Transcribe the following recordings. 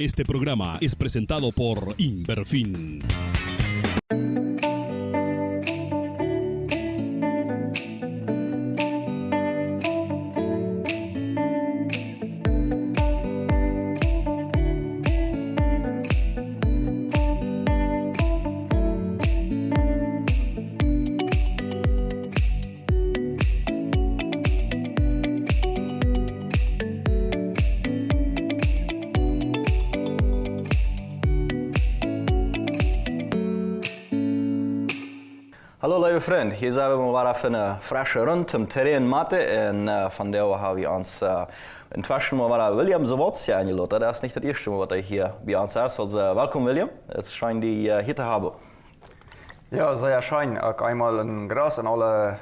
Este programa es presentado por Inverfin. Hallo lieve vriend, hier zijn we maar even een frisse rond Tumm Tere in Mathe en vandaar hebben we ons intussen mal William Sawatzky eingeladen. Das ist nicht das erste Mal, was hier bei uns ist. Also willkommen William, es ist schön, dich hier zu haben. Ja, sehr schön. Auch einmal ein Gruß an alle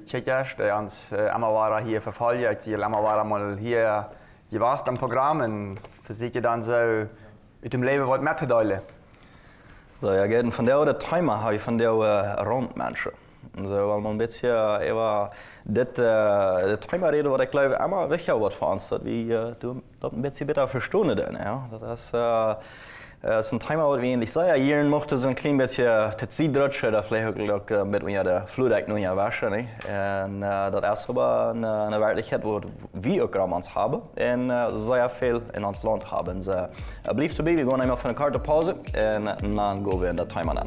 Tschechers, die uns immer hier verfolgen. Die immer mal hier gewesen am Programm und versuchen dann so mit dem Leben was mitzuteilen. So, ja, geht von der Thema habe ich von der Rundmenschen. So, weil man ein bisschen über das Thema reden, was ich glaube immer wichtig wird für uns, dass wir das ein bisschen besser verstehen. Ja? Das ist ein Thema, was wir eigentlich sehr gerne möchten, so ein klein bisschen die Zeit rutschen, da vielleicht auch mit mir der Flurdeck noch hier waschen. Ne? Und das ist aber eine Wirklichkeit, wo wir auch gerade uns haben und sehr viel in uns Land haben. So, bleib dabei, wir gehen einmal für eine kurze Pause und dann gehen wir in das Thema an.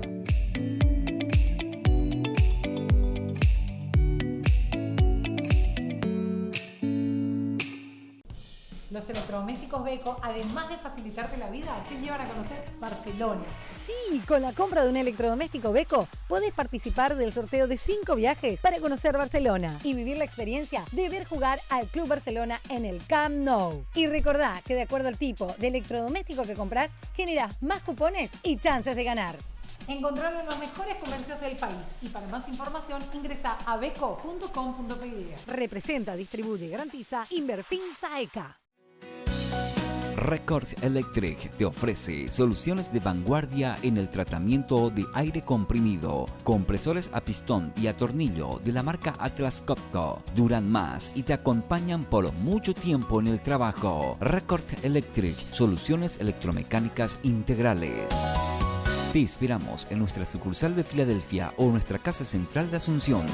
Los electrodomésticos Beko, además de facilitarte la vida, te llevan a conocer Barcelona. Sí, con la compra de un electrodoméstico Beko, podés participar del sorteo de 5 viajes para conocer Barcelona y vivir la experiencia de ver jugar al Club Barcelona en el Camp Nou. Y recordá que de acuerdo al tipo de electrodoméstico que comprás, generás más cupones y chances de ganar. Encontrarlo en los mejores comercios del país y para más información ingresa a beko.com.py. Representa, distribuye y garantiza Inverfin Saeca. Record Electric te ofrece soluciones de vanguardia en el tratamiento de aire comprimido, compresores a pistón y a tornillo de la marca Atlas Copco. Duran más y te acompañan por mucho tiempo en el trabajo. Record Electric, soluciones electromecánicas integrales. Te esperamos en nuestra sucursal de Filadelfia o nuestra casa central de Asunción.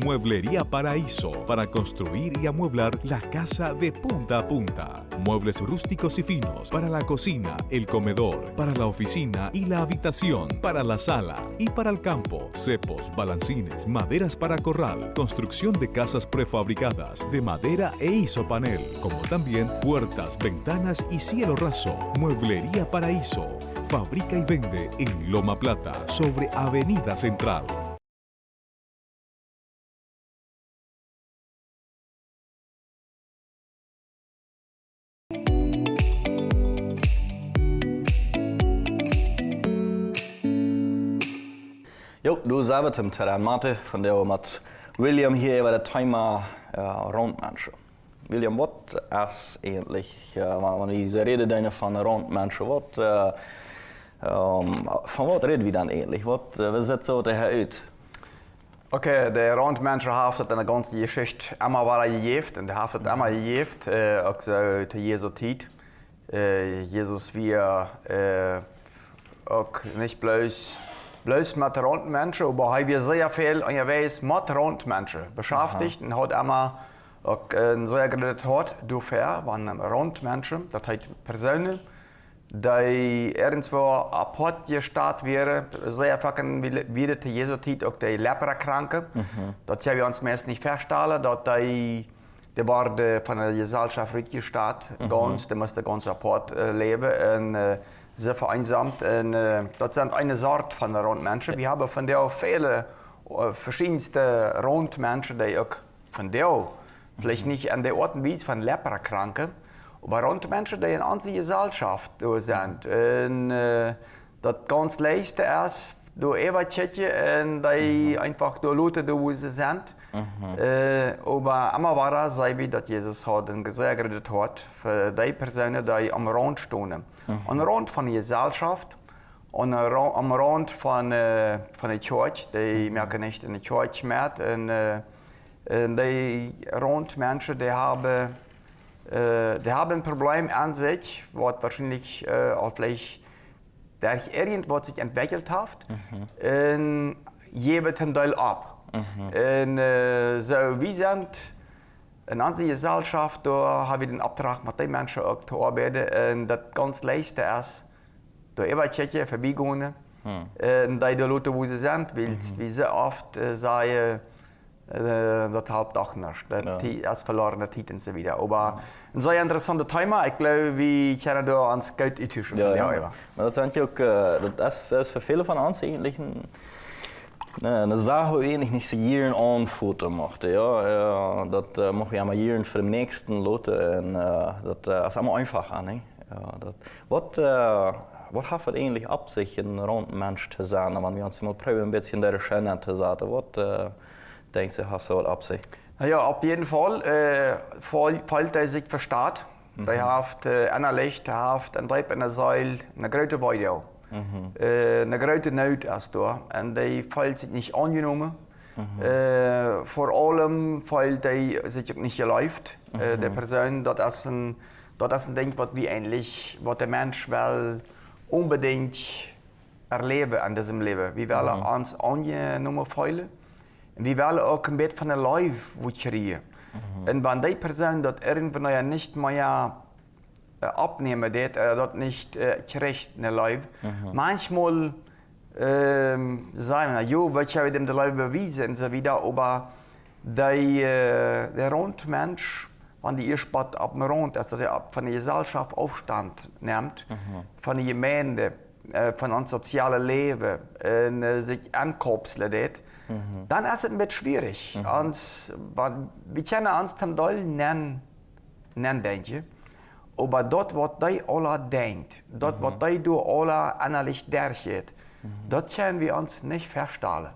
Mueblería Paraíso, para construir y amueblar la casa de punta a punta. Muebles rústicos y finos para la cocina, el comedor, para la oficina y la habitación, para la sala y para el campo. Cepos, balancines, maderas para corral, construcción de casas prefabricadas de madera e isopanel, como también puertas, ventanas y cielo raso. Mueblería Paraíso, fabrica y vende en Loma Plata, sobre Avenida Central. Jo, du selber Tumm Tere in Mathe, von der wir mit William hier über das Thema Rundmenschen. William, was ist eigentlich, wenn wir reden von Rundmenschen, von was reden wir dann eigentlich? Wie sieht so der aus? Okay, der Rundmenschen hat in der ganzen Geschichte immer gegeben und der hat immer gegeben, auch so zu Jesu Zeit. Jesus wir auch nicht bloß mit Rundmenschen, aber wir sehr viel unterwegs mit Rundmenschen beschäftigt und hat immer auch ein sehr großes Hort dafür, wenn Rundmenschen, das heißt Personen, die irgendwo apart gestartet wären, sehr viel wieder zu Jesu Zeit auch die Leprakranken. Das haben wir uns meist nicht feststellen, dass die waren von der Gesellschaft gestartet, die mussten ganz apart leben. Und, sehr vereinsamt. Und, das sind eine Sorte von Rundmenschen. Wir haben von der viele verschiedenste Rundmenschen, die auch von der vielleicht nicht an der Art und Weise von Leprakranken, aber Rundmenschen, die in unserer Gesellschaft sind. Und das ganz Leichte ist, du Ebertschetje und die einfach die Leute, wo sie sind. Aber immer war es, dass Jesus hat ein sehr großes Hort für die Personen, die am Rand stehen. Am Rand von der Gesellschaft, am Rand von der Kirche, die merken nicht in der Kirche mehr. Und Die Rundmenschen, die haben ein Problem an sich, was wahrscheinlich auch vielleicht durch irgendwas sich entwickelt hat, und geben den Teil ab. Und so, wir sind in unserer Gesellschaft, da haben wir den Auftrag, mit den Menschen auch zu arbeiten, und das ganz Leichte ist, da überchecken, vorbeigehen, und die Leute, wo sie sind, weil wie sehr oft sagen, das halb doch nicht, das verlorene Zeit und so wieder. Aber ein sehr interessantes Thema, ich glaube, wir können da uns gut eintauschen. Ja. Das ist auch, das ist für viele von uns eigentlich eine Sache, die ich nicht so gerne anfuttern möchte. Ja, das mache ich einmal gerne für die nächsten Leute und das ist immer einfacher. Ne? Ja, was hat es eigentlich ab sich, ein Rundmensch zu sein, wenn wir uns mal probieren, ein bisschen der Schöne zu sagen? Was denkst du, hast du was ab sich? Ja, auf jeden Fall, falls er sich versteht, er hat ein Licht, er hat ein Leib in der Säule, eine große Weide. Eine große Not ist da und die fühlt sich nicht angenommen. Vor allem, weil die sich nicht läuft. Die Person, das ist ein Ding, was der Mensch will unbedingt erleben an diesem Leben. Wir wollen uns angenommen fühlen. Wir wollen auch ein bisschen von der Life kriegen. Und wenn die Person das irgendwann nicht mehr abnehmen, das nicht kriegt in der Life, manchmal sagen wir, jo, was habe ich dem der Life bewiesen und so wieder, aber der Rundmensch, wenn die Sport ab dem Rund, also der von der Gesellschaft Aufstand nimmt, von der Gemeinde, von unserem sozialen Leben, sich ankopselt, dann ist es ein bisschen schwierig. Wir können uns den Teil nennen, denke ich. Aber dort, was die alle denkt, dort, was die alle analysisch durchgeht, das können wir uns nicht verstehen.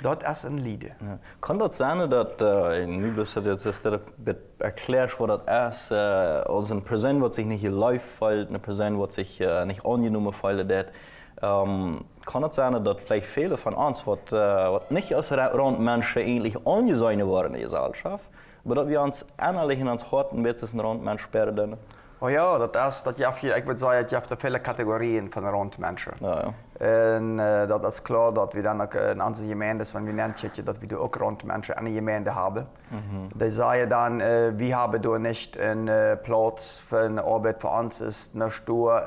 Das ist ein Lied. Ja. Kann das sein, dass, nu bist du jetzt erklärst, was das ist, als eine Person, die sich nicht läuft, fühlt, eine Person, die sich nicht angenommen fühlt, kann es sein, dass vielleicht viele von uns, was nicht als Rundmenschen eigentlich angesehen worden in der Gesellschaft, aber dass wir uns innerlich in uns Herzen ein bisschen Rundmensch sperren? Oh ja, ich würde sagen, es gibt viele Kategorien von Rundmenschen. Ja. Und das ist klar, dass wir dann auch in unserer Gemeinde, wenn wir nennen, dass wir auch Rundmenschen in der Gemeinde haben. Die sagen dann, wir haben da nicht einen Platz für eine Arbeit, für uns ist eine Stur.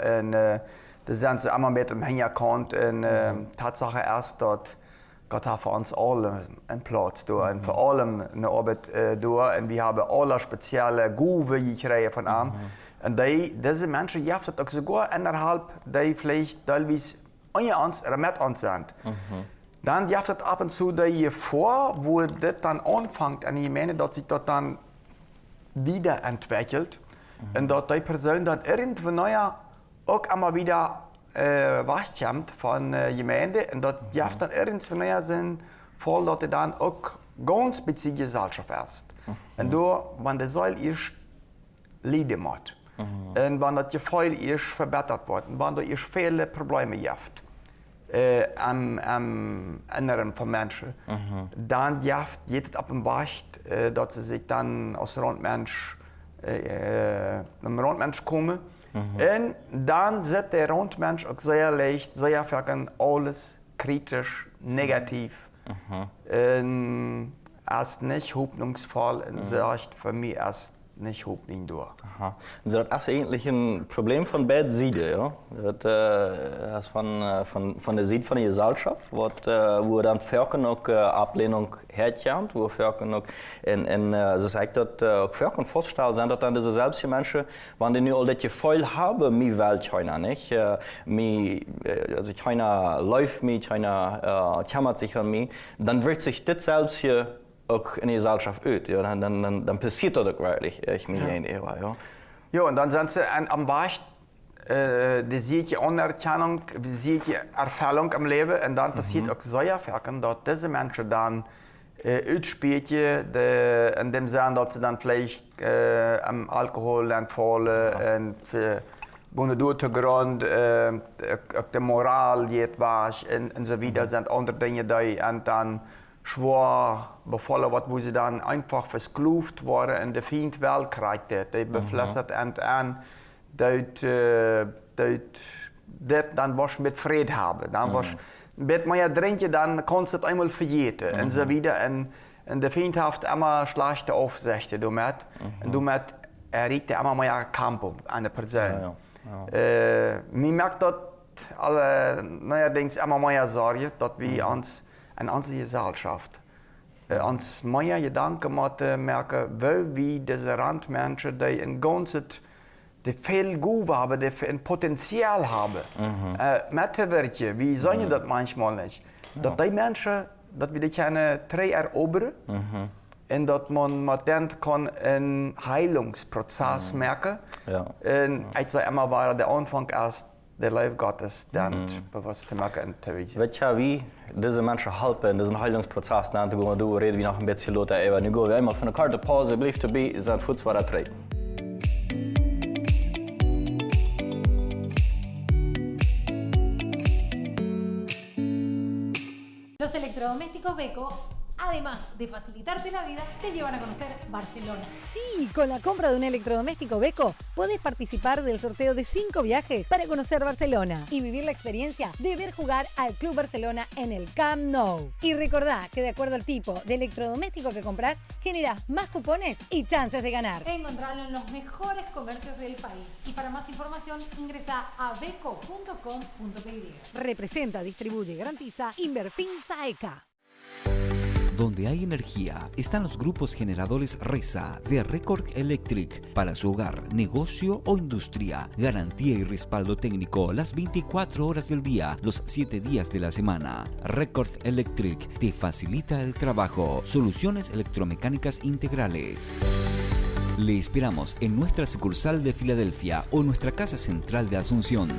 Das sind sie immer mit dem Hintergrund. Und Tatsache ist, dass Gott hat für uns alle einen Platz da und für alle eine Arbeit da. Und wir haben alle spezielle Guve gekriegt von ihm. Und diese Menschen, ja, das auch sogar innerhalb, die vielleicht teilweise uns oder mit uns sind. Dann gibt es ab und zu die vor, wo das dann anfängt an die Gemeinde, dass sich das dann wiederentwickelt. Und dass die Person dann irgendwann auch immer wieder wachkommt von der Gemeinde. Und das gibt dann irgendwann Sinn, voll, dass dann auch ganz spezielle Gesellschaft ist. Und da, wenn der Säule ist, Lieder macht. Und wenn das Gefühl ist, verbessert wird, und wenn da viele Probleme gibt, am Inneren von Menschen, dann geht es ab dem Wacht, dass sie sich dann aus Rundmensch, einem Rundmensch kommen. Und dann sieht der Rundmensch auch sehr leicht, sehr viel alles kritisch, negativ. Ist nicht hoffnungsvoll und sagt für mich erst nicht Hoffnung durch. Also das ist eigentlich ein Problem von beiden Seiten, ja? Das ist von der Seite von der Gesellschaft, wo dann Völker auch Ablehnung herkommt, wo Völker auch, sie sagt, dass Völker feststellen sind, dass dann diese selbst Menschen, wenn die nur all das Gefühl haben, mir will keiner nicht, also keiner läuft mich, keiner kümmert sich an mich, dann wird sich das selbst hier auch in der Gesellschaft uit. Ja, dann passiert das auch wirklich. Ich meine, ja. Ja, und dann sind sie am Wacht, die sieht die Anerkennung, die sieht die Erfüllung im Leben und dann passiert auch sehr viel, dass diese Menschen dann uitspielen, in dem Sinne, dass sie dann vielleicht am Alkohol entfallen und durch den Grund, auch die Moral geht was und so weiter, sind andere Dinge, die und dann schwer befallen wird, wo sie dann einfach versklavt worden in der Feind Weltkrieg. Die beflüssert an, dort dann was mit Frieden haben. Dann was mit mehr trinken, dann kannst du es einmal verjeten. Und so wieder in der Feind hat immer schlechte Aufsichten damit. Und damit erregt immer mehr Kampf an der Person. Mir merkt das alle neuerdings immer mehr Sorge, dass wir uns in unserer Gesellschaft uns mehr Gedanken machen merken, weil wir diese Randmenschen, die ein ganzes, die viel gut haben, die ein Potenzial haben, mitwirken, wie sollen das manchmal nicht? Dass die Menschen, dass wir die keine drei erobern und dass man mit denen kann einen Heilungsprozess merken. Und ich sage immer, war der Anfang erst der Liebe Gottes, dann bewusst zu machen. Weet je wie diese Menschen helfen, diesen Heilungsprozess zu gehen? Du redest wie noch ein bisschen lauter, aber nu gehen wir einmal von der Karte Pause, bleib dabei, sind Fuß weiter treten. Los electrodomésticos Beko, además de facilitarte la vida, te llevan a conocer Barcelona. Sí, con la compra de un electrodoméstico Beko podés participar del sorteo de 5 viajes para conocer Barcelona y vivir la experiencia de ver jugar al Club Barcelona en el Camp Nou. Y recordá que de acuerdo al tipo de electrodoméstico que compras, generás más cupones y chances de ganar. Encontrarlo en los mejores comercios del país. Y para más información, ingresa a beco.com.py. Representa, distribuye y garantiza Inverfin Saeca. Donde hay energía, están los grupos generadores RESA de Record Electric para su hogar, negocio o industria. Garantía y respaldo técnico las 24 horas del día, los 7 días de la semana. Record Electric te facilita el trabajo. Soluciones electromecánicas integrales. Le esperamos en nuestra sucursal de Filadelfia o nuestra casa central de Asunción.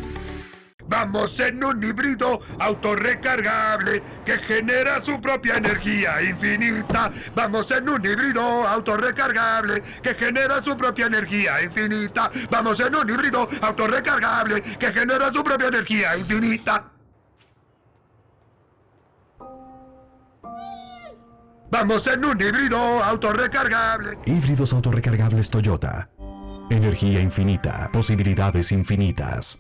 Vamos en un híbrido autorrecargable que genera su propia energía infinita. Vamos en un híbrido autorrecargable que genera su propia energía infinita. Vamos en un híbrido autorrecargable que genera su propia energía infinita. Vamos en un híbrido autorrecargable. Híbridos autorrecargables Toyota. Energía infinita, posibilidades infinitas.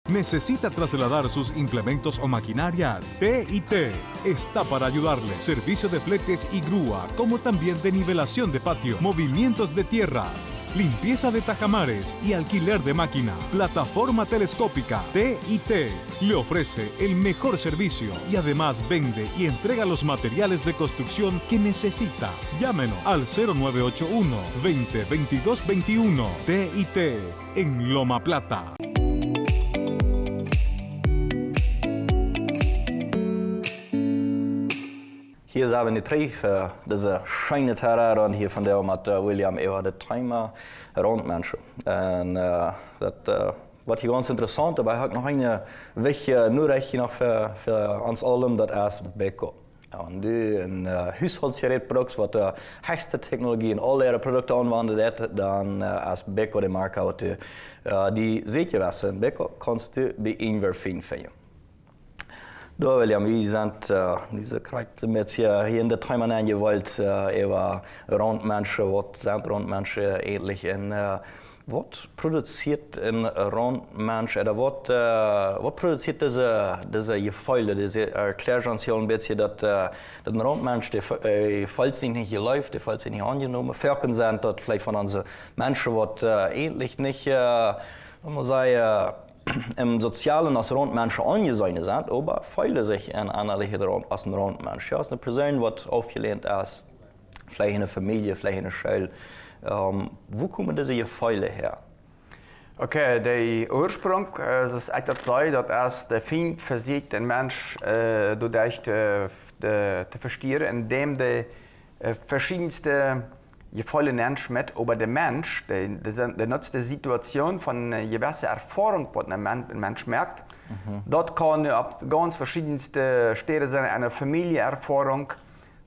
¿Necesita trasladar sus implementos o maquinarias? T&T está para ayudarle. Servicio de fletes y grúa, como también de nivelación de patio, movimientos de tierras, limpieza de tajamares y alquiler de máquina. Plataforma telescópica T&T le ofrece el mejor servicio y además vende y entrega los materiales de construcción que necesita. Llámenos al 0981 20 22 21. T&T en Loma Plata. Hier zijn we nu terug, deze schöne Terrain hier van der met William over de Tumm Rondmenschen. En dat wat hier ganz interessant, aber ich habe noch eine wichtige Nachricht noch für uns allen, das ist Beko. Und du ein Haushaltsgerätprodukt, was die höchste Technologie in alle ihre Produkte anwendet, dann ist Beko die Marke, die Zeetjewässer in Beko kannst du bei Inverfin finden. Da William, wir sind diese Kreise mit hier in der Tumm angewollt, über Randmenschen, was sind Randmenschen ähnlich in was produziert ein Randmensch oder was produziert diese Gefühle, diese erklärt uns hier ein bisschen, dass ein Randmensch, der fällt sich nicht geläuft, der fällt sich nicht angenommen, Völker sind dort vielleicht von unseren Menschen, was ähnlich nicht, man sagen, im Sozialen als Randmenschen angesehen sind, aber fühlen sich als ein Randmensch. Ja, es ist eine Person, die aufgelehnt ist, vielleicht in einer Familie, vielleicht in einer Schule. Wo kommen diese Gefühle her? Okay, der Ursprung ist etwas so, dass erst der Feind versucht, den Mensch dadurch zu verstehen, indem der verschiedenste Gefühle Mensch mit, aber der Mensch, der nutzt die Situation von gewisser Erfahrung, die ein Mensch merkt. Dort kann auf ganz verschiedenste Stellen sein, eine Familienerfahrung.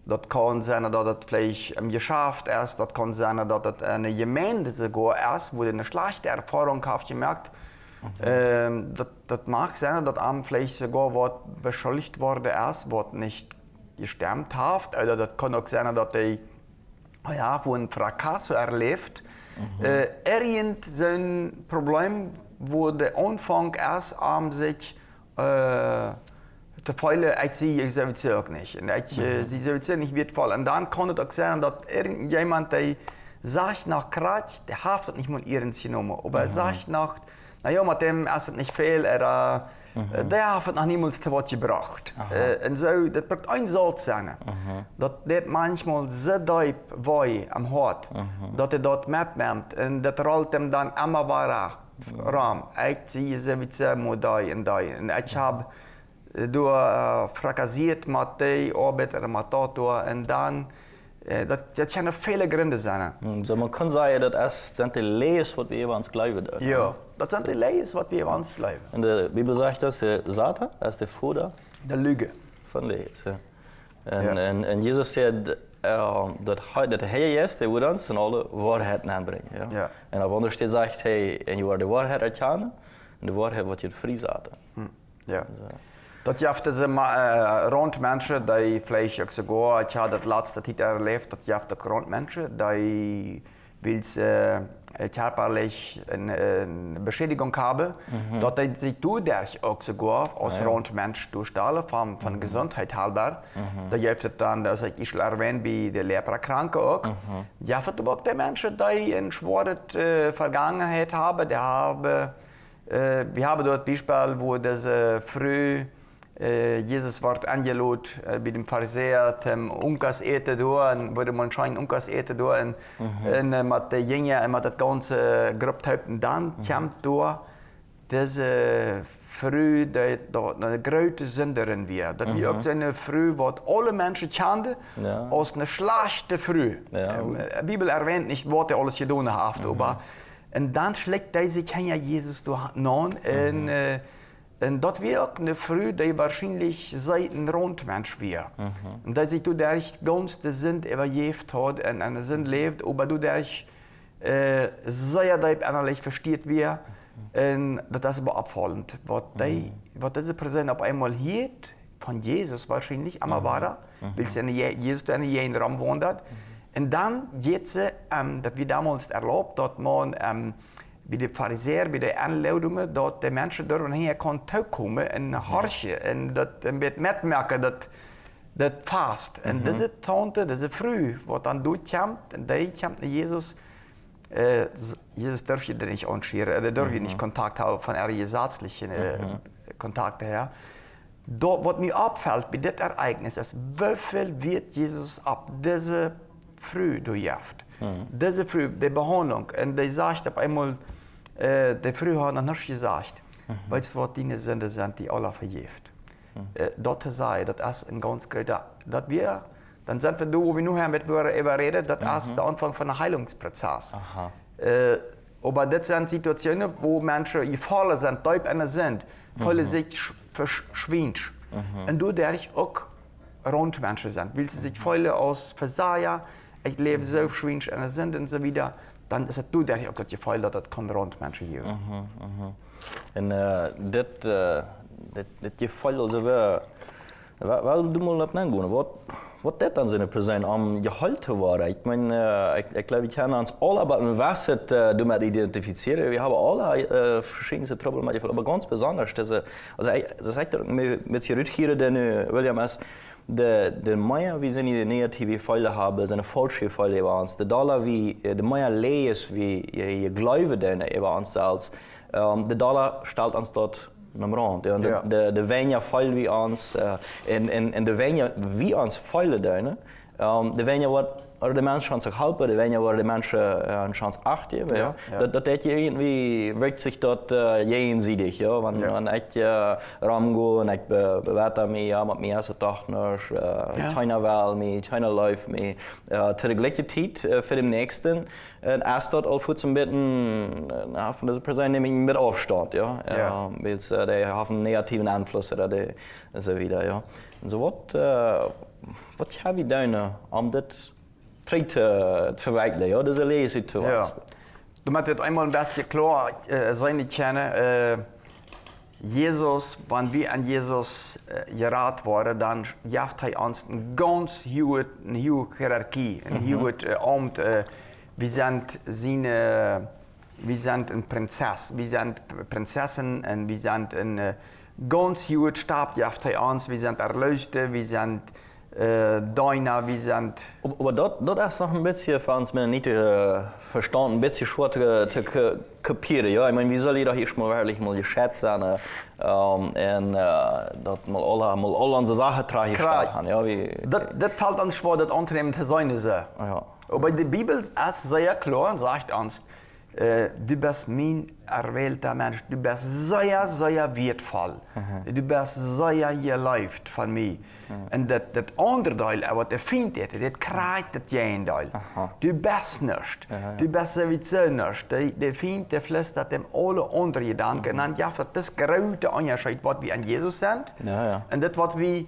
Das kann sein, dass das vielleicht im Geschäft ist, das kann sein, dass das eine Gemeinde sogar ist, wo eine schlechte Erfahrung hat gemerkt. Das mag sein, dass einem vielleicht sogar was beschuldigt worden ist, was nicht gestemmt hat. Oder das kann auch sein, dass er wo ein Frakasso erlebt. Irgend sein Problem, wo der Anfang erst sich te feilen, ik zie je zoiets ook niet. En sie zoiets niet wird fallen. Und dann kann es auch sein, dass irgendjemand, der sagt nach Kratsch, der haftet nicht mal ihren genommen. Aber sagt nach, naja, mit dem ist es nicht viel, der hat noch niemals zu was gebracht. Und so, das wird ein Salz sein. Das manchmal so deep weh am Hart, dass dort mitnimmt. Und das rollt ihm dann immer weiter ran. Ich sehe sowieso mal da und da. Und ich habe frakassiert mit der Arbeit oder mit das und dann, das können viele Gründe sein. So man kann sagen, das sind die Lees, was wir uns glauben. Ja, das sind die Lees, was wir uns glauben. In der Bibel sagt das, Satan ist der Vater der Lüge von Lees. Und Jesus sagt, dat hij is, die wil ons in alle waarheid aanbrengen. Ja? Ja. En op andere steeds zegt hij, en je wordt de waarheid uitgaan, en de waarheid wordt je vrij zetten. Ja. Dat je heeft deze rond mensen die vielleicht ook sogar, ik had het laatste tijd erlebt, dat je heeft ook rond mensen die wil körperlich eine Beschädigung haben, dass die sich dadurch auch sogar als Rundmensch durchstellen, von Gesundheit halber. Da gibt es dann, das ich erwähnt, bei der Leprakranken auch. Ja, aber auch die Menschen, die eine schwere Vergangenheit haben, wir haben dort Beispiel, wo das früh Jesus wird angelohnt bei dem Pharisäer, dem Unkas eten durch, wo man scheint Unkas eten durch, und mit den Jüngern, mit der ganzen Gruppe, und dann kommt durch diese Früh, die eine große Sünderin wird. Das ist auch so eine Früh, die alle Menschen kennen, als eine schlechte Früh. Die Bibel erwähnt nicht, was er alles getan hat, aber und dann schlägt er sich Jesus durch an, und das wird auch eine Früh, die wahrscheinlich seit ein Rundmensch wird. Und dass sich dadurch ganz die Sinn überlebt hat und eine Sinn lebt, aber dadurch sehr deep innerlich versteht wird. Und das ist aber abfallend. Was diese Person auf einmal hielt, von Jesus wahrscheinlich, einmal war er, weil Jesus in jeden Raum wandert. Und dann jetzt, das wir damals erlaubt, dass man bei den Pharisäern, bei den Anleitungen, dass die Menschen dort hier kommen und horchen und das mitmerken, dass das fast. Und diese Tante, diese Früh, die dann durchkommt, und die kommt Jesus, Jesus darf ich nicht anschieren, er darf nicht Kontakt haben von ihren gesetzlichen Kontakten her. Dort, was mir auffällt bei diesem Ereignis, ist, wie viel wird Jesus ab dieser Früh durchjagt. Diese Früh, die Behandlung, und die sagt auf einmal, die Früh hat noch nicht gesagt, weißt du, was deine Sünden sind, die alle vergift. Dort sei, das ist ein ganz großer, dann sind wir da, wo wir nur mit reden, das ist der Anfang von einem Heilungsprozess. Aber das sind Situationen, wo Menschen gefallen sind, deep sind, fühlen sich verschwindet. Und dadurch auch Rundmenschen sind, weil sie sich fühlen aus Versager, ich lebe so schwierig in der Sinn und so wieder, dann ist es dadurch auch das Gefühl, dass das Rundmenschen hier. Und das Gefühl, also weil du mal abnehmen, was das dann so eine Person am gehalten war. Ich meine, ich glaube, wir können uns alle aber was du mit identifizieren. Wir haben alle verschiedene Probleme, aber ganz besonders, also das sagt mit zurückkehren, denn William ist, de meer wie zijn die negatieve Fälle haben, zijn falsche Fälle über uns. De meer lees wie je geloven den über uns als, de dollar stellt uns dort am Rand. Ja, de weniger Fall wie uns, en de weniger wie uns Fälle den, de weniger wordt de mensen gaan zich helpen, de weniger worden de mensen een kans achter. Ja. Dat irgendwie wirkt sich dort jenseitig. Ja. Wenn ich rangehe und ich bewerte mich, ja, mit mir ist es doch noch, China will mich, China läuft mich. Zu der gleichen Zeit für den Nächsten, erst dort auch zum Bitten von dieser Person nämlich mit Aufstand. Ja. Weil die haben einen negativen Einfluss oder so wieder. Ja. Und so was habe ich da um das te verwijken, ja, dat is een leessituatie. Du musst einmal ein bisschen klar sein, Jesus, wenn wir an Jesus geraten worden, dann gibt er uns eine ganz hohe Hierarchie, eine hohe Amt. Wir sind eine Prinzessin, wir sind Prinzessin und wir sind ein ganz hoher Stab, gibt er uns. Wir sind Erlöste, wir sind Deiner, wir sind... Aber das ist noch ein bisschen für uns nicht verstanden, ein bisschen schwer zu kapieren. Ja? Ich meine, wie soll ich doch erstmal wirklich mal geschätzt sein und dass mal alle unsere Sachen tragen haben. Ja? Das fällt uns schwer, das Unternehmen zu sein. Ja. Aber die Bibel ist sehr klar und sagt uns, du bist mein erwählter Mensch, du bist sehr, sehr wertvoll. Du bist sehr geliebt von mir. Und das andere Teil, was der Feind hat, das kriegt das Gegenteil. Du bist nicht. Du bist sowieso nicht. Der Feind, der flüstert dem alle andere Gedanken. Und dann gibt es das große Unterschied, was wir an Jesus sind und das, was wir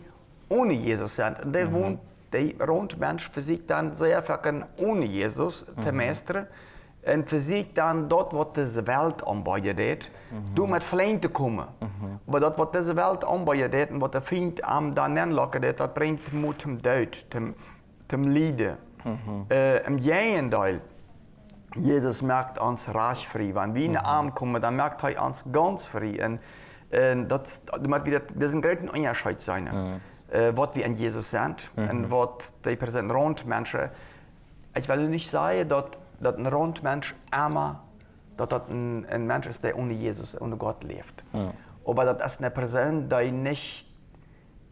ohne Jesus sind. Und der Rundmensch versucht dann sehr viel ohne Jesus zu meistern. Und versucht dann dort, was diese Welt anbietet, mit Flein zu kommen. Aber dort, was diese Welt anbietet und was der Feind am dann anlocken, das bringt Mut zum Tod, zum Leiden. Im Gegenteil, Jesus macht uns rasch frei. Wenn wir in den Arm kommen, dann macht er uns ganz frei. Und das ist ein großer Unterschied sein, was wir an Jesus sind und was die Person Rundmenschen. Ich will nicht sagen, dass ein Rundmensch immer ein Mensch ist, der ohne Jesus, ohne Gott lebt. Aber das ist eine Person, die nicht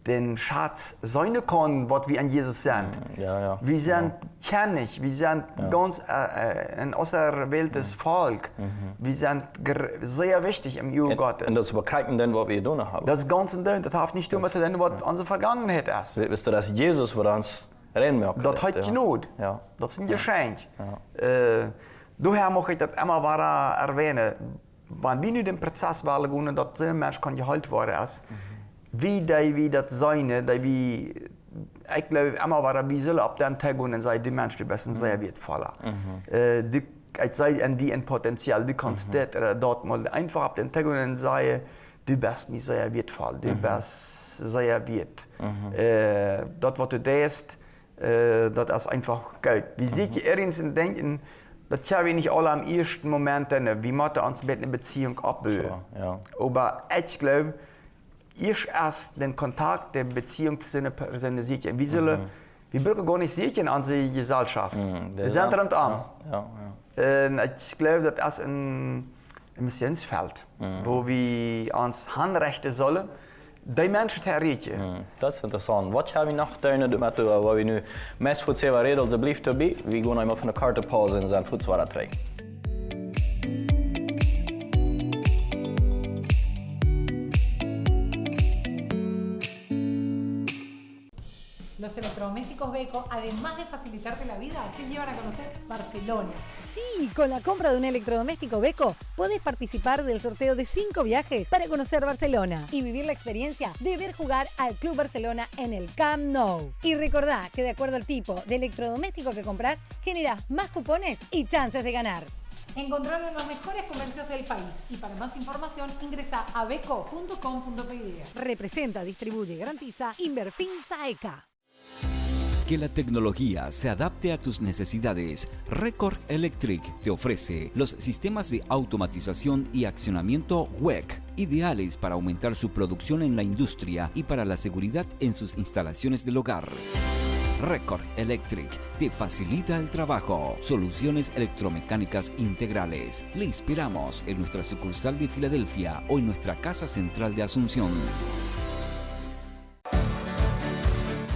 den Schatz sein kann, was wir an Jesus sind. Wir sind kennig, wir sind ganz ein auserwähltes Volk. Wir sind sehr wichtig im Jude Gottes. Und das überkreiten denn, was wir tun haben. Das Ganze, das hat nicht nur mit dem, was unsere Vergangenheit ist. Wisst ihr, dass Jesus für uns reden möchte? Das hat genug. Das ist ein Geschenk. Daher möchte ich das immer wieder erwähnen. Wenn wir nicht den Prozess gehen, dass so ein Mensch gehalten werden ist, wie das sein, ich glaube immer wieder, wir sollen ab den Tag gehen und sagen, die Menschen, die sind sehr wertvoller. Ich sage an die ein Potenzial, du kannst das oder dort mal einfach ab den Tag gehen und sagen, du bist mir sehr wertvoll, du bist sehr wert. Das, was du denkst, das ist einfach gut. Wie sieht ihr irgendwas denken, das haben wir nicht alle am ersten Moment, wie man uns mit einer Beziehung abbilden. Aber ich glaube, erst den Kontakt der Beziehung zu einer Person sieht. Wir brauchen gar nicht sehen an die Gesellschaft. Wir sind daran arm. Ich glaube, das ist ein Missionsfeld, wo wir uns Handrechte sollen. Die Menschen te reden. Dat is interessant. Wat gaan we nog doen met waar we nu meest goed zijn reden, alsjeblieft erbij. We gaan even van de kartenpauze en zijn voedsel trekken. Los electrodomésticos Beko, además de facilitarte la vida, te llevan a conocer Barcelona. Sí, con la compra de un electrodoméstico Beko puedes participar del sorteo de 5 viajes para conocer Barcelona y vivir la experiencia de ver jugar al Club Barcelona en el Camp Nou. Y recordá que de acuerdo al tipo de electrodoméstico que compras, generás más cupones y chances de ganar. Encontrarlo en los mejores comercios del país y para más información ingresa a beco.com.py. Representa, distribuye y garantiza Inverfin Saeca. Que la tecnología se adapte a tus necesidades. Record Electric te ofrece los sistemas de automatización y accionamiento WEC, ideales para aumentar su producción en la industria y para la seguridad en sus instalaciones del hogar. Record Electric te facilita el trabajo. Soluciones electromecánicas integrales. Le inspiramos en nuestra sucursal de Filadelfia o en nuestra casa central de Asunción.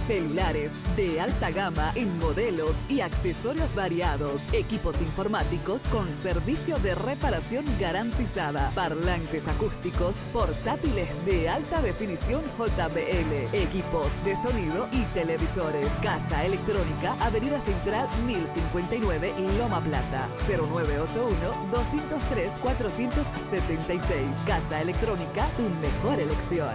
Celulares de alta gama en modelos y accesorios variados. Equipos informáticos con servicio de reparación garantizada. Parlantes acústicos portátiles de alta definición JBL. Equipos de sonido y televisores. Casa Electrónica, Avenida Central 1059, Loma Plata. 0981-203-476. Casa Electrónica, tu mejor elección.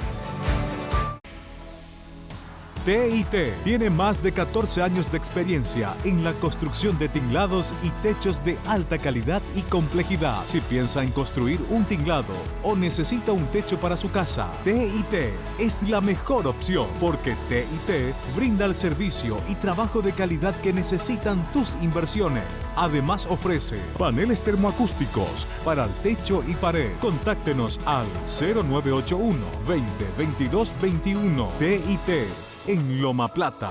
TIT tiene más de 14 años de experiencia en la construcción de tinglados y techos de alta calidad y complejidad. Si piensa en construir un tinglado o necesita un techo para su casa, TIT es la mejor opción porque TIT brinda el servicio y trabajo de calidad que necesitan tus inversiones. Además ofrece paneles termoacústicos para el techo y pared. Contáctenos al 0981 20 22 21. TIT en Loma Plata.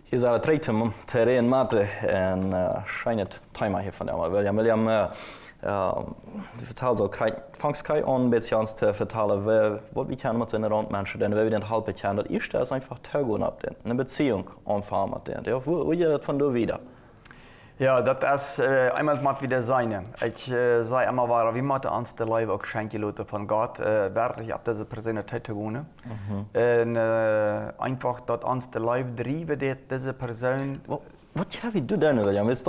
Hier zijn we terug Tumm Tere in Mate en schijnt timer hier van jou. William, du vertelt zo, fangst kai an, ein bisschen uns zu vertellen, was wir kennen mit den Randmenschen, denn wir den halb kennen, das erste ist einfach Taugen ab den, eine Beziehung anfangen mit denen. Ja, wo geht das von du wieder? Ja, das ist einmal mit wieder seine. Ich sage immer, wie man uns der Leib auch geschenkt von Gott, wirklich ab dieser Persönlichkeit zu wohnen. Und einfach, dass uns der Leib driven, diese Person. Was habe du denn, William? Ich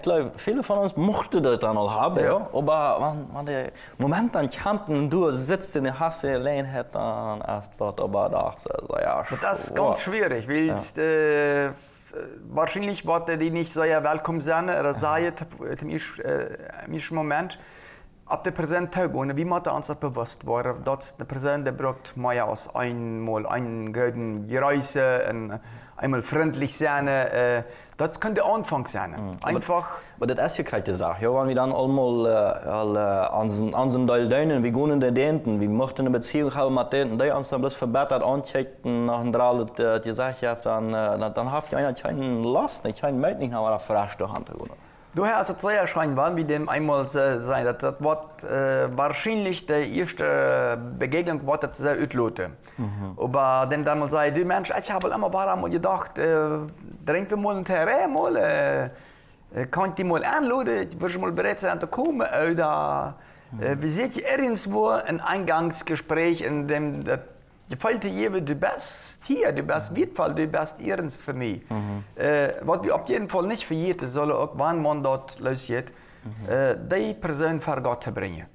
glaube, viele von uns mochten das dann auch haben, ja. Aber wenn der Moment dann kommt und du sitzt in der Hasse allein, dann ist das aber doch so, ja. Das ist ganz schwierig, weil wahrscheinlich wollten die nicht sehr willkommen sein, oder sei im ersten Moment. Ab der Präsentation, wie man uns das bewusst war, dass der Präsident, der braucht mehr als einmal einen guten Gereise, einmal freundlich sein, das könnte der Anfang sein. Einfach. Aber das ist ja keine Sache. Ja, wenn wir dann einmal an den Teil wie gehen die Denten, wie möchten eine Beziehung haben mit denen, die uns dann das verbessert anchecken, nach der die Sache dann habt ihr keine Last, keine Möglichkeit, aber frisch durch Hand zu gehen. Du hast es sehr schön, wann wir dem einmal sein, das wird wahrscheinlich die erste Begegnung, das sehr utlote. Aber dann mal sagen, du Mensch, ich habe immer mal gedacht, trinken wir mal ein Tere, mal, kann ich die mal anladen, ich würde mal bereit sein zu kommen, oder wie seht ihr irgendwo ein Eingangsgespräch, in dem gefällt dir, du bist hier, du bist wertvoll, du bist ernst für mich. Was wir auf jeden Fall nicht vergessen sollen, auch wenn man dort losgeht, die Person vor Gott zu bringen.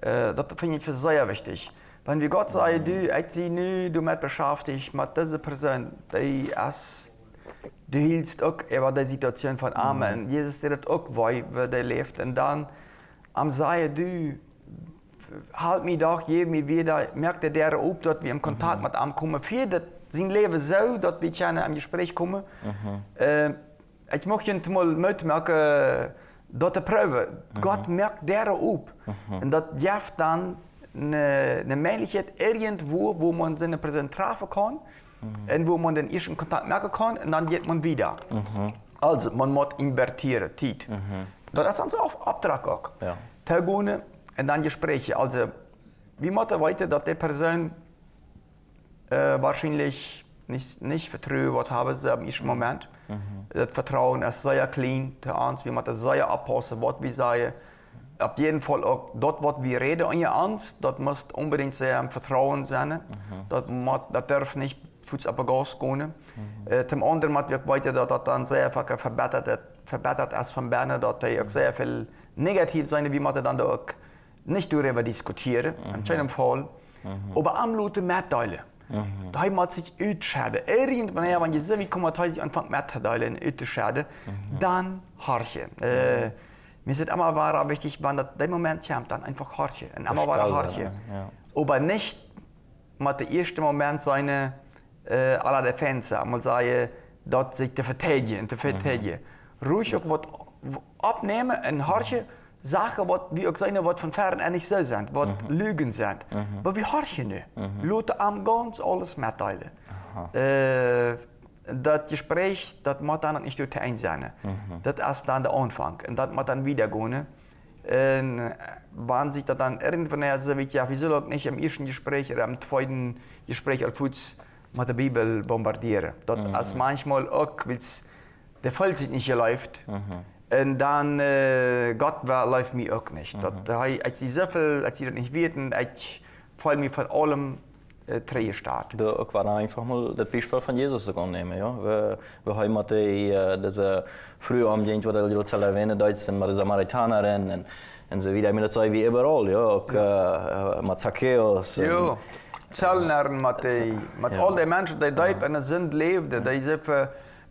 Das finde ich sehr wichtig. Wenn wir Gott sagen, du mit beschäftigt mit dieser Person, du hilfst auch über die Situation von Armen. Jesus, der das auch weiß, wie der lebt. Und dann am sagen, du, halt mich doch, gib mir wieder, merkt der ob, dass wir im Kontakt mit ihm kommen, für sein Leben so, dass wir gerne im Gespräch kommen. Ich möchte mal mitmerken, dass die Prüfe, Gott merkt der ob. Und das gibt dann eine Möglichkeit irgendwo, wo man seine Präsenz treffen kann, und wo man den ersten Kontakt merken kann, und dann geht man wieder. Also, man muss invertieren, Zeit. Das ist unser Auftrag auch. Ja. Und dann Gespräche. Also, wie man weiter, dass die Person wahrscheinlich nicht vertrauen, was haben sie im ersten Moment. Das Vertrauen ist sehr klein zu uns, wie man das sehr abpassen, was wir sagen. Auf jeden Fall auch dort, was wir reden an uns, das muss unbedingt sehr im Vertrauen sein. Das darf nicht Fuß auf den Gas gehen. Zum anderen muss wir weiter, dass das dann sehr verbessert ist von Berner, dass die auch sehr viel negativ sein, wie man dann auch nicht darüber diskutieren, in keinem Fall. Aber am Leute mitteilen. Da muss sich ausschäden. Irgendwann, wenn ich sehe, wie man sich anfängt mitzuteilen, auszuschäden, dann horchen. Mir ist immer war wichtig, wenn der Moment kommt, dann einfach horchen. Und immer war horchen. Aber nicht mit dem ersten Moment seine aller Defense, mal sagen, dass sich zu verteidigen. Ruhig auch was abnehmen und horchen. Sachen, wie auch seine, was von fern nicht so sind, was Lügen sind. Aber wir horchen nicht. Leute am ganz alles mitteilen. Das Gespräch, das muss dann nicht durch ein sein. Das ist dann der Anfang. Und das muss dann wieder gehen. Wenn sich das dann irgendwann so wird, ja, wir sollen nicht im ersten Gespräch oder im zweiten Gespräch als Fuß mit der Bibel bombardieren. Das ist manchmal auch, weil der Fall sich nicht läuft. Und dann, Gott läuft mir auch nicht. Als sie so viel, als sie das nicht wissen, ich fall mir von allem Tere staat. Da ook wel einfach mal das Beispiel von Jesus zu nehmen, ja. Wir haben mit diese frühe Umgehung, was ich jetzt erwähnen, Deutsch mit den Samaritanerinnen und so weiter, das sei wie überall, ja, auch mit Zacchaeus. Ja, Zöllnern, mit all den Menschen, die dort in der Sinn lebten, die sind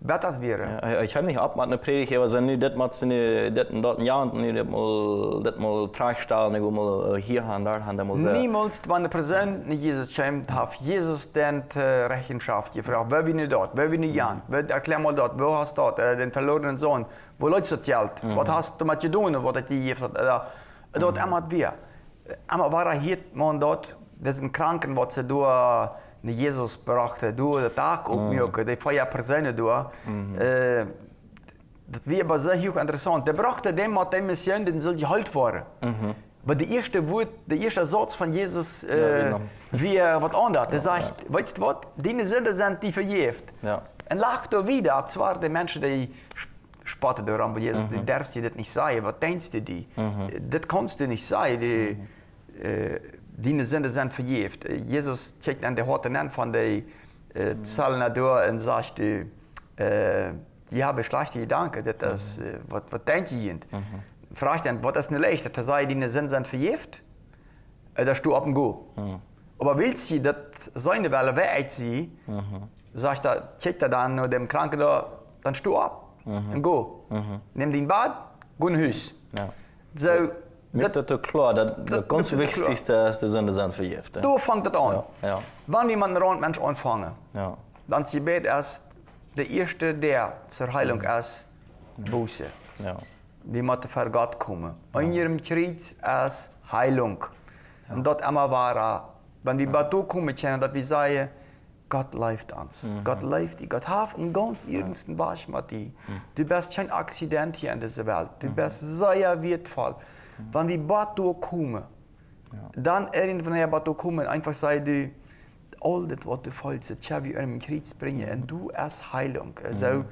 besser wären. Ja, ich habe nicht ab mit einer Predigt, aber so nicht das mit das dort Jahren, nicht das mal tragstellen, nicht mal hier haben, da haben, mal so. Niemals, wenn eine Person nicht Jesus kommt, hat Jesus dann Rechenschaft gefragt. Wer bin ich dort? Wer bin ich Jan? Erklär mal dort, wo hast du dort? Den verlorenen Sohn. Wo läuft das Geld? Was hast du mit dir tun? Was hat die gefragt? Dort einmal wir. Einmal war hier, man dort, das sind Kranken, was sie durch Jesus brachte, durch den Tag aufmücken, die 4 Personen durch. Das war aber sehr interessant. Der brachte dem mit der Mission, den soll geholt werden. Aber der erste Satz von Jesus, wie was anderes. Der sagt, weißt du was, deine Sünden sind die vergeben. Ja. Und lacht er wieder, ab zwar die Menschen, die spotten daran, aber Jesus, du darfst dir das nicht sagen, was denkst du die? Das kannst du nicht sagen, deine Sünden sind vergeben. Jesus checkt an der Horten an von den Zahlen durch und sagt, die haben schlechte Gedanken, das was denkt ihr? Fragt dann, was ist nicht leicht? Er sagt, deine Sünden sind vergeben, da stehst du ab und go. Aber willst du, dass seine Welle weg sie, sagt er, checkt er dann nur dem Kranken da, dann stehst du ab und go. Nimm den Bad, geh in Haus. Ja. So, das ist klar, das ganz Wichtigste ist, die Sünde sind vergeben. Da fängt das an. Ja. Wenn jemand einen Randmensch anfangen, dann ist Gebet erst der erste, der zur Heilung ist, Buße. Ja. Wie man vor Gott kommen. In ihrem Kreuz ist Heilung. Und dort immer war, wenn wir bei dir kommen, dass wir sagen, Gott leift uns. Gott leift dich. Gott hat einen ganz ernsten Wasch mit dir. Du bist kein Accident hier in dieser Welt. Du bist sehr wertvoll. Wenn wir bei dir kommen, dann irgendwann bei dir kommen, einfach sagen du, all das, was du fühlst, das kann ich in den Kreuz bringen. Und du hast Heilung. Also,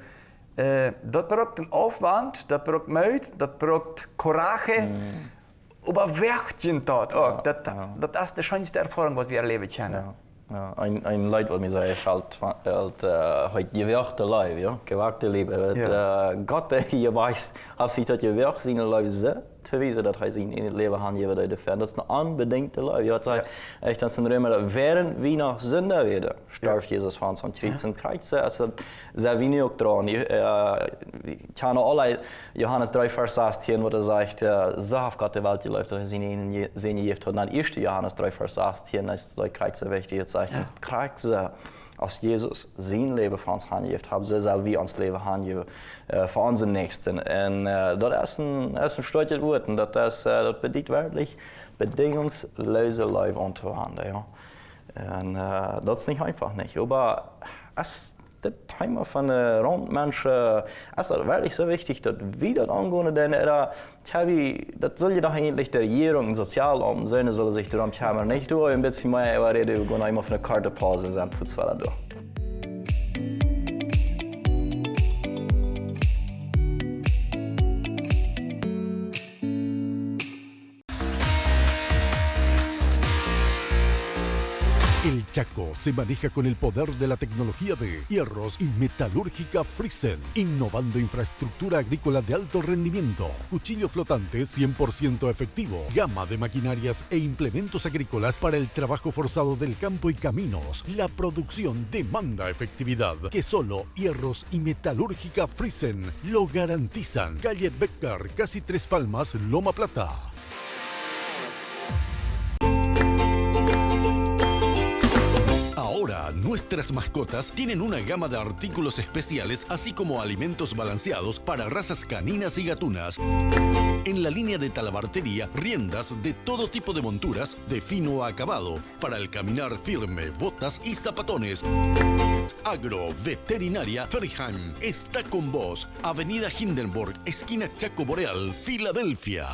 das braucht einen Aufwand, das braucht Mut, das braucht Courage. Aber Werkchen dort auch. Das ist die schönste Erfahrung, die wir erleben können. Ja, ein Leid, was mir sagt, halt gewährte Leib, ja, gewagte Leben. Gott, der weiß, hat sich das gewährt, seine Leib so zu wissen, dass er sein Leben hat, das ist eine unbedingte Leib. Ja, sagt, echt, das sind Römer, während wir noch Sünder werden, starb Jesus von uns am Kreuz ins Kreuz. Also, sehr wenig auch dran. Ich kann alle Johannes 3, Vers 16, wo sagt, so hat Gott die Welt gelebt, dass er seine gegeben hat. Und dann 1. Johannes 3, Vers 16, ist das Kreuz wichtig. Kreuz, als Jesus sein Leben für uns angegeben hat, haben sie selber wie uns Leben angegeben für unseren Nächsten. Und das ist ein stolzes Wort. Und das bedeutet wirklich bedingungslose Liebe untereinander. Ja. Und das ist nicht einfach nicht. Aber das Thema von den Randmenschen ist wirklich so wichtig, dass wir das angehen. Denn das soll ja doch eigentlich die Regierung und Sozialamt sein, soll sich darum kümmern. Nicht du, ein bisschen mehr reden, wir gehen einmal von der Kartepause sein, für 2 Jahre. El Chaco se maneja con el poder de la tecnología de Hierros y Metalúrgica Friesen, innovando infraestructura agrícola de alto rendimiento, cuchillo flotante 100% efectivo, gama de maquinarias e implementos agrícolas para el trabajo forzado del campo y caminos. La producción demanda efectividad que solo Hierros y Metalúrgica Friesen lo garantizan. Calle Becker, casi 3 Palmas, Loma Plata. Ahora, nuestras mascotas tienen una gama de artículos especiales, así como alimentos balanceados para razas caninas y gatunas. En la línea de talabartería, riendas de todo tipo de monturas de fino acabado, para el caminar firme, botas y zapatones. Agroveterinaria Ferheim está con vos. Avenida Hindenburg, esquina Chaco Boreal, Filadelfia.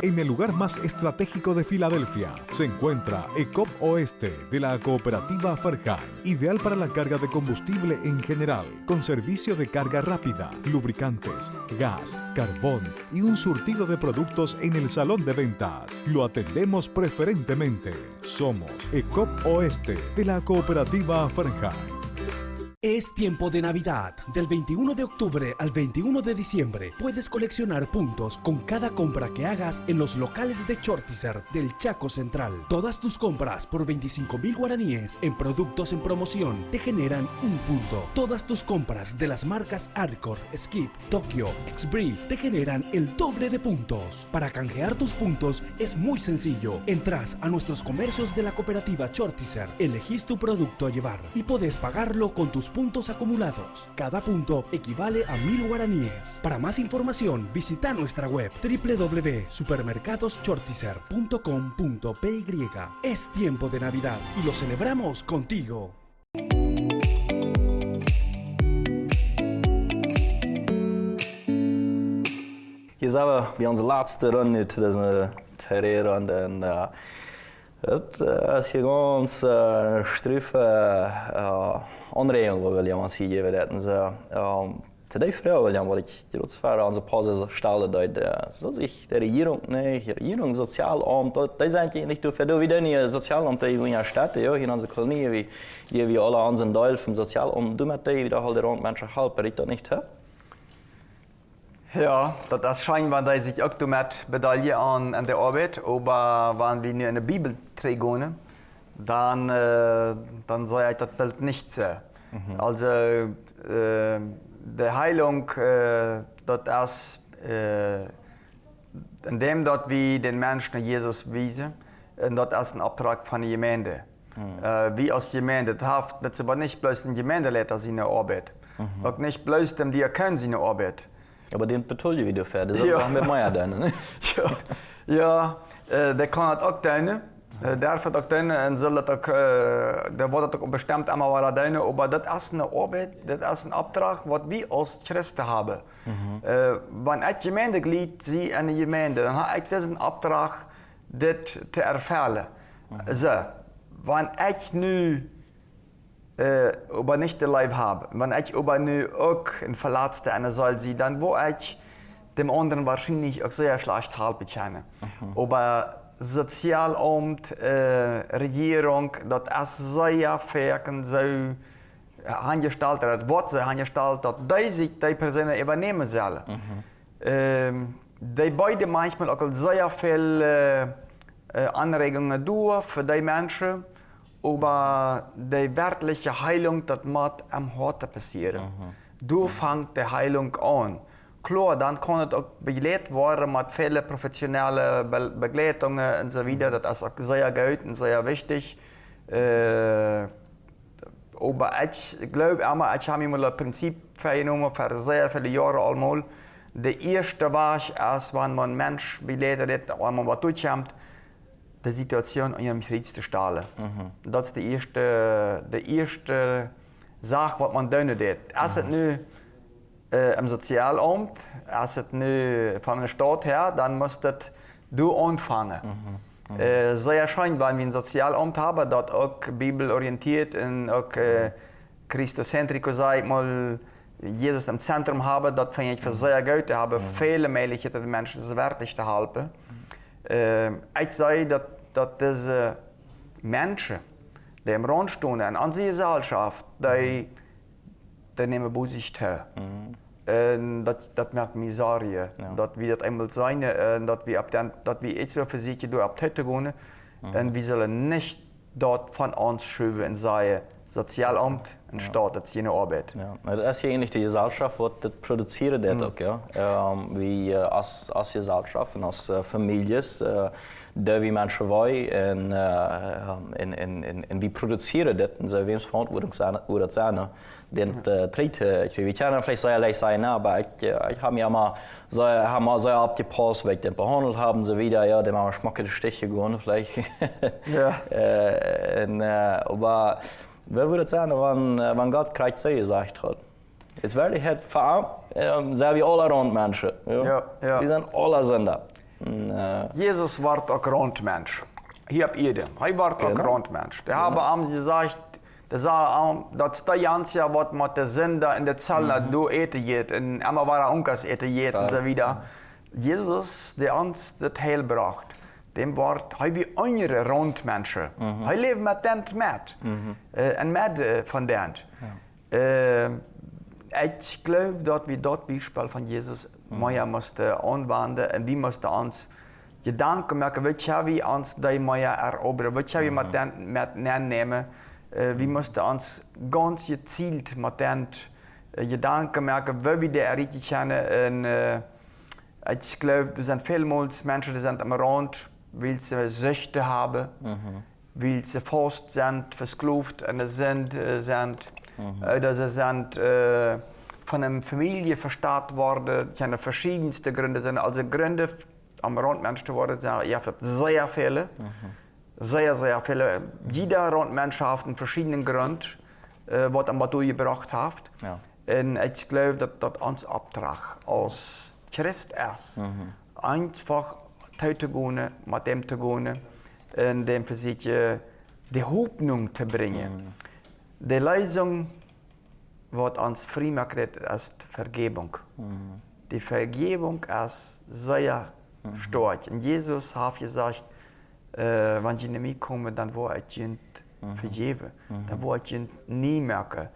En en el lugar más estratégico de Filadelfia se encuentra ECOP Oeste de la cooperativa Fahrenheit, ideal para la carga de combustible en general, con servicio de carga rápida, lubricantes, gas, carbón y un surtido de productos en el salón de ventas. Lo atendemos preferentemente. Somos ECOP Oeste de la cooperativa Fahrenheit. Es tiempo de Navidad. Del 21 de octubre al 21 de diciembre puedes coleccionar puntos con cada compra que hagas en los locales de Chortizer del Chaco Central. Todas tus compras por 25,000 guaraníes en productos en promoción te generan un punto. Todas tus compras de las marcas Arcor, Skip, Tokyo, Xbree te generan el doble de puntos. Para canjear tus puntos es muy sencillo. Entras a nuestros comercios de la cooperativa Chortizer, elegís tu producto a llevar y podés pagarlo con tus puntos acumulados. Cada punto equivale a 1,000 guaraníes. Para más información, visita nuestra web www.supermercadoschortizer.com.py. Es tiempo de Navidad y lo celebramos contigo. Hier zijn we bij onze laatste ronde te deze Tere-ronde. En het is hier ganz straffe Anregung, wat William ons hier gegeven heeft. Today Frau, William, wat ik groot ver aan zijn pauze stellen dat zoals ik de regierung, Sozialamt, dat is eigenlijk niet dafür, wie denn hier Sozialamt in der Stadt, ja, hier in onze Kolonie, wie alle anderen Teil vom Sozialamt, du mit die wieder halt die Menschen helfen, ich das nicht, hä? Ja, das ist scheinbar, dass ich auch mit Medaille an der Arbeit, aber wenn wir nur in der Bibel trägen, dann soll ich das Bild nicht sehen. Also, die Heilung, das ist, indem wir den Menschen Jesus wiesen, das ist ein Auftrag von der Gemeinde. Wir als Gemeinde, das ist aber nicht bloß ein Gemeindeleiter seine Arbeit, auch nicht bloß dem Diakon seine Arbeit. Aber den betulje wieder fer, das ist auch mit Meier dann, ne? Ja, der kann das auch tun. Darf das auch tun und soll das auch, der wird das auch bestimmt einmal tun. Aber das ist eine Arbeit, das ist ein Auftrag, was wir als Christen haben. Wenn ein Gemeindeglied sie in der Gemeinde, dann habe ich diesen Auftrag, das zu erfüllen. So, wenn ich nun aber nicht den Leib habe, wenn ich aber nu auch ein Verletzter einer soll sein, dann wo ich dem anderen wahrscheinlich auch sehr schlecht helfen kann. Aber Sozialamt, Regierung, das ist sehr fähig, so angestellt, das wird so angestellt, dass die Personen übernehmen sollen. Die beide manchmal auch sehr viele Anregungen durch für die Menschen. Aber die wirkliche Heilung, das muss am Herzen passieren. Du fängt die Heilung an. Klar, dann kann es auch begleitet werden mit vielen professionellen Begleitungen und so weiter. Das ist auch sehr gut und sehr wichtig. Aber ich glaube immer, ich habe mir mal ein Prinzip vernommen für sehr viele Jahre einmal. Der erste Weg ist, wenn man einen Menschen begleitet, wenn man was durchkommt, die Situation in ihrem Frieden zu stellen. Das ist die erste Sache, was man tun wird. Als es nu im Sozialamt, als es nu von der Stadt her, dann muss das du anfangen. Sehr schön, wenn wir ein Sozialamt haben, das auch bibelorientiert und auch christozentrisch, sag ich mal, Jesus im Zentrum haben, das finde ich für sehr gut. Wir haben viele Möglichkeiten, den Menschen wirklich zu helfen. Ich sage, dass diese Menschen, die im Rand stehen, in unserer Gesellschaft, die nehmen bei sich her. Das merkt Miserie, dass wir das einmal sein, dass wir jetzt für sich durch ab heute gehen und wir sollen nicht dort von uns schieben und sagen, Sozialamt und Staat, das ist eine Arbeit. Ja, maar dat is eigenlijk die Gesellschaft, wat het produceren dat ook, ja. Wie als Gesellschaft en als families, daar wie mensen willen en wie produceren dat en zo weems verantwoording zijn hoe dat zijn. Den treten, we kunnen vielleicht sehr leicht sein, aber ich habe mir mal sehr abgepasst, weil ich den behandelt haben, so wieder, ja, dem haben wir schmackige Stiche gewonnen, vielleicht. Ja. Aber wer würde sagen, wenn Gott gerade so gesagt hat? Jetzt werde ich vor allem, sehr wie alle Randmenschen. Ja? Ja. Die sind alle Sünder. Jesus war auch Rundmensch. Hier habt ihr den. Er war auch Rundmensch. Die haben ihm gesagt, dat is de Jansja wat met de Sünder in de Zelle do eten geht. En immer war Unkas eten geht und so wieder. Jesus, der uns das Heil bracht, dem Wort, er wie andere Rundmenschen. Er lebt mit denen mit. En met von denen. Ich glaube, dass wir dort Beispiel von Jesus mehr mussten anwenden und die mussten uns Gedanken machen, wie wir uns die mehr erobern, wie wir mit denen nehmen. Wir mussten uns ganz gezielt mit denen Gedanken machen, wie wir die richtig kennen. Ich glaube, es sind vielmals Menschen, die sind am Rand, weil sie Süchte haben, weil sie fast sind, versklavt und sind, oder sie sind von einer Familie verstarrt worden. Es sind verschiedenste Gründe. Also Gründe, am Rand Mensch zu werden, sind ja sehr viele. Sehr, sehr viele. Jeder Randmensch hat einen verschiedenen Grund, was er dazu gebracht hat. Ja. Und ich glaube, dass das uns Auftrag als Christ ist. Einfach zu gehen, mit dem zu gehen, und dem für sich die Hoffnung zu bringen. Die Lösung, was uns frei macht, ist Vergebung. Die Vergebung ist sehr stark. Und Jesus hat gesagt, wenn ich nicht komme, dann will ich ihn vergeben. Dann will ich ihn nie merken.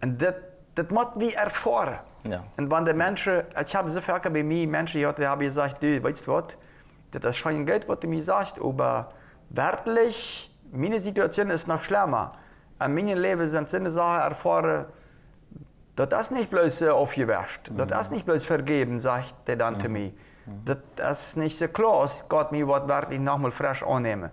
Und das muss wir erfahren. Ja. Und wenn die Menschen, ich habe so viele bei mir Menschen gehört, die haben gesagt, du, weißt du was, das ist schon Geld, was du mir sagst, aber wirklich, meine Situation ist noch schlimmer. In meinem Leben sind so Sachen erfahren, das ist nicht bloß aufgewäscht, das ist nicht bloß vergeben, sagt der dann zu mir. Das ist nicht so klar, dass Gott mir was wirklich nochmal frisch annehmen.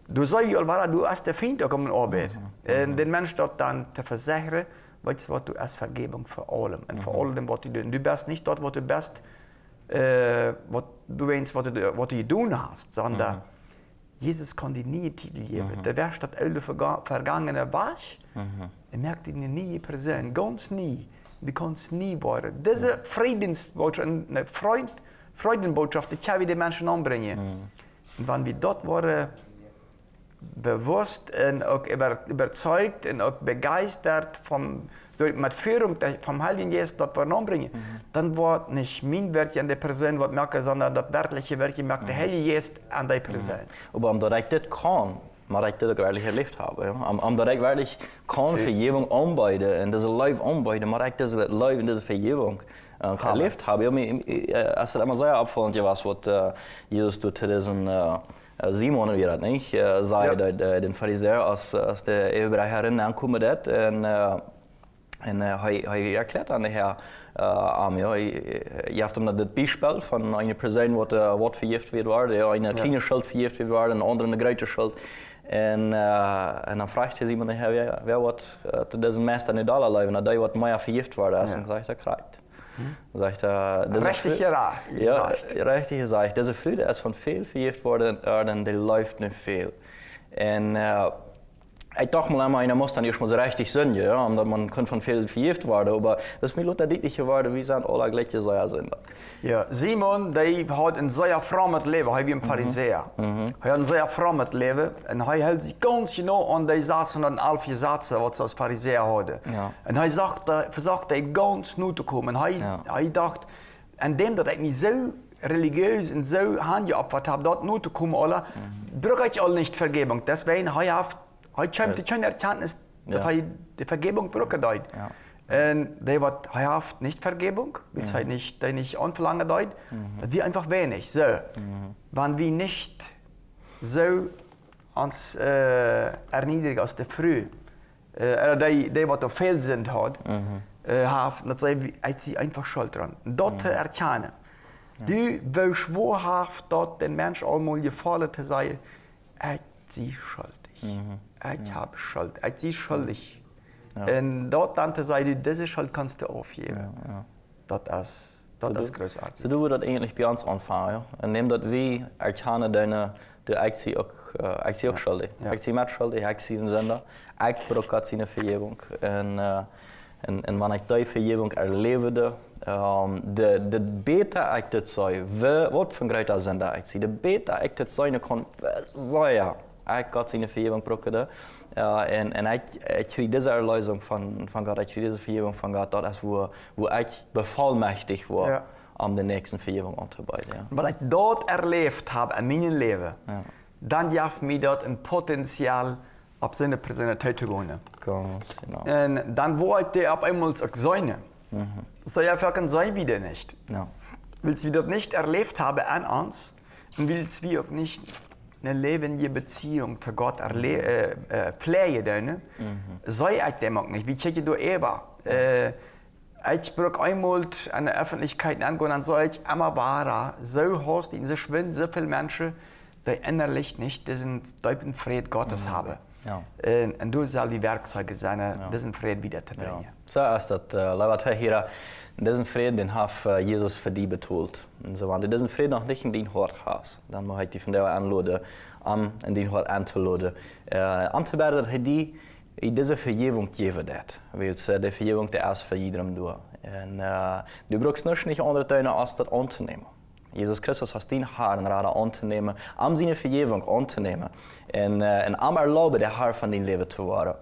Du sagst ja, du hast der Feind auch am Arbeit. Den Menschen dort dann zu versichern, weißt du was, du hast Vergebung für allem und für allem, was du tust. Du bist nicht dort, wo du bist, was du weißt, was du tun hast, sondern Jesus kann dir nie einen Titel geben. Der wärst das alte vergangene Wasch, er merkt ihn nie präsent, ganz nie. Du kannst nie werden. Diese Friedensbotschaft, eine Freudenbotschaft, die kann wir den Menschen anbringen. Und wenn wir dort waren, bewusst und auch überzeugt und auch begeistert mit Führung vom Heiligen Geist dort anbringen, dann wird nicht mein Werk an der Person merken, sondern das wirkliche Werk merkt der Heilige Geist an der Person. Aber omdat ik dit kan, maar ik dit ook werkelijk geleefd heb. Ja? Omdat ik werkelijk kan vergeving aanbieden en deze live aanbieden, maar ik deze live en deze vergeving geleefd heb. Als het immer sehr opvallend was, wat Jesus doet tegen Simon, wie dat niet, zei den Pharisäer, als de Hebräerin aankomen dat en hij erklärt aan de Herr je hebt hem dat Beispiel van een persoon wat vergiftigd wordt, een kleine schuld vergiftigd wordt, een andere een grote schuld. En dan vraagt hij Simon de Herr, wer wordt te deze meester niet allerlei, en dat wat meer vergiftigd wordt, en zegt hij krijgt. Sagt richtig gesagt. Ja, richtig gesagt. Diese Freude ist von viel vergiftet worden und die läuft nicht viel. Und ich dachte mal einmal, muss dann erst mal so richtig sündigen, ja, omdat man kann von viel vergiftet werden. Aber das ist mir lauter deutlich geworden, wie sind alle gleiche Sünder. Ja, Simon, der hat ein sehr frommes Leben, er wie ein Pharisäer. Er hat ein sehr frommes Leben und er hält sich ganz genau an die Sätze und an die Sätze, was er als Pharisäer hatte. Ja. Und er versucht ganz nah zu kommen. Und er dachte, indem ich mich so religiös und so handgeopfert habe, dort nah zu kommen, brauche ich alle nicht Vergebung. Deswegen er kommt die schöne Erkenntnis, dass er die Vergebung braucht. Und er hat nicht Vergebung, weil er nicht anverlangen dort. Wir einfach wenig. So. Wenn wir nicht so uns erniedrigen aus der Früh, die was auf Fehlsinn hat, dann sagen wir einfach schuld dran. Dort erkennen. Du willst schwörhaft dort den Menschen einmal gefallen zu sagen, ich bin schuldig. Ich habe Schuld. Ich bin schuldig. Und dort dann zu sagen, diese Schuld kannst du aufgeben. Das ist großartig. So du würdest eigentlich bei uns anfangen, ja? Indem wir erkennen, ich bin auch schuldig. Ich bin mit schuldig, ich bin ein Sünder. Ich brauche seine Vergebung. Und wenn ich die Vergebung erlebe, de beter ik dit zei, wat voor grote zonde ik zie, de beter ik dit zijn kon, zei ik had zijn vergeving brokken. En ik kreeg deze erlösung van God, ik kreeg deze vergeving van God, dat is hoe ik bevollmächtig was, om de nächste vergeving aan te bieden. Ja. Wat ik dat erlebt habe in mijn leven, dann gaf mir dat een potentiaal op zijn Personalität te wonen. Genau. En dann wo ich der auf einmal auch seine. So ja, wir können sein wieder nicht. Ja. Willst wir das nicht erlebt haben an uns und willst wir auch nicht eine lebendige Beziehung zu Gott pflegen, sei ich dem auch nicht. Wie checke du Eva? Ich brauche einmal an der Öffentlichkeit angehen und so ich immer wahrer, so hast in sich schwinden so viele Menschen, die innerlich nicht diesen tiefen Frieden Gottes haben. Ja. Und du sollst die Werkzeuge sein, diesen Frieden wiederzubringen. Ja. So ist das, Leute hier, diesen Frieden, den hat Jesus für die betont. Und so, wenn du diesen Frieden noch nicht in dein Hort hast, dann muss ich dich von der anladen, in dein Hort anzuladen, anzubieten, dass die diese Vergebung geben wird, weil die Vergebung der erst für jedem tut. Und du brauchst nicht andere Töne als das anzunehmen. Jesus Christus hat den Herrn gerade anzunehmen, seine Vergebung anzunehmen und erlauben, der Herr von deinem Leben zu werden.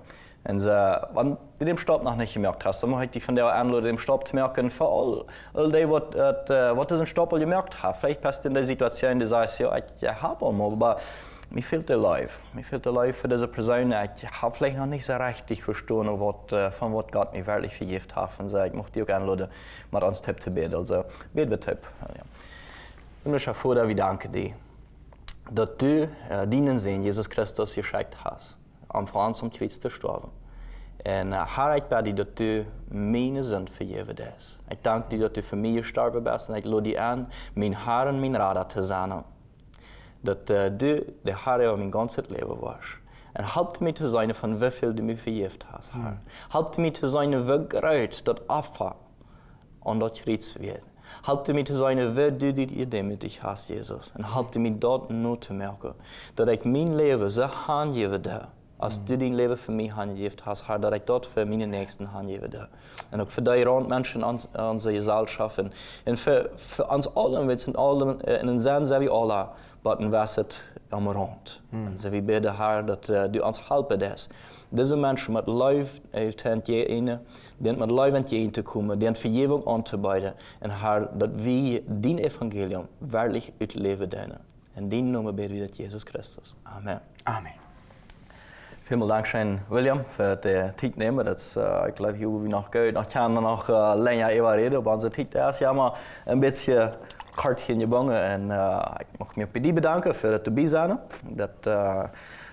Und wenn du den Stopp noch nicht gemerkt hast, dann muss ich dich von der anladen, den Stopp zu merken, für all die, was diesen Stopp gemerkt haben. Vielleicht bist du in der Situation, die sagst, ja, ich habe einmal, aber mir fehlt der Life. Mir fehlt der Life für diese Person. Ich habe vielleicht noch nicht so richtig verstanden, von was Gott mir wirklich vergibt hat. Und ich möchte dich auch anladen, mit uns Tipp zu beten. Also, beten wir Tipp. Ja. Himmlischer Vater, wir danken dir, dass du deinen Sohn, Jesus Christus, geschickt hast, um für uns am Kreuz zu sterben. Und Herr, ich bitte dich, dass du meine Sünden vergeben hast. Ich danke dir, dass du für mich gestorben bist und ich lade dich an, mein Herr und mein Retter zu sein. Dass du der Herr über mein ganzes Leben warst. Und help mich zu sein, von wie viel du mir vergeben hast, Herr. Help mich zu sein, wie groß das Opfer an das Kreuz wird. Help mich zu sein, wie du die Idee mit dich hast, Jesus. Und help mich dort nur zu merken, dass ich mein Leben so hingebe dir, als du dein Leben für mich hingegeben hast, Herr, dass ich dort für meine Nächsten hingebe dir. Und auch für die Randmenschen in unserer Gesellschaft. Und für uns alle, wir sind alle in den Sinn, wie alle, aber was ist am Rand. Und so wie beten, Herr, dass du uns helfen das. Diese Menschen mit Leben die mit Leben entgegenzukommen, die Vergebung anzubieten. Und Herr, dass wir dein Evangelium wirklich ausleben dürfen. In deinem Namen beten wir Jesus Christus. Amen. Amen. Vielen Dank, William, für die Zeit nehmen. Das, ich glaube, hier wir noch gut. Ich kann noch länger reden, aber unsere Zeit ist ja immer ein bisschen hart hier gebunden. Und ich möchte mich bei dir bedanken für das dabei sein.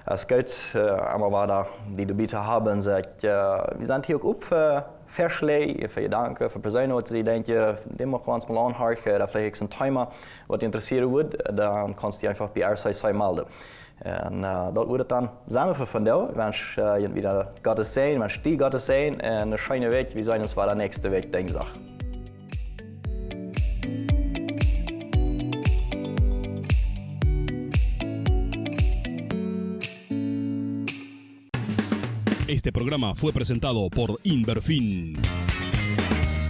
Es geht einmal weiter, die dabei zu haben. Wir sind hier auch für Vorschläge, für Gedanken, für Personen, die sie denken, die möchten wir uns mal anhören, oder vielleicht ein Thema, was dich interessieren würde, dann kannst du dich einfach bei RCC melden. Und dort wird dann zusammen von dir. Ich wünsche wieder Gottes Segen, ich wünsche dir Gottes Segen und eine schöne Weg. Wir sehen uns weiter nächste Woche, denke ich. Este programa fue presentado por Inverfin.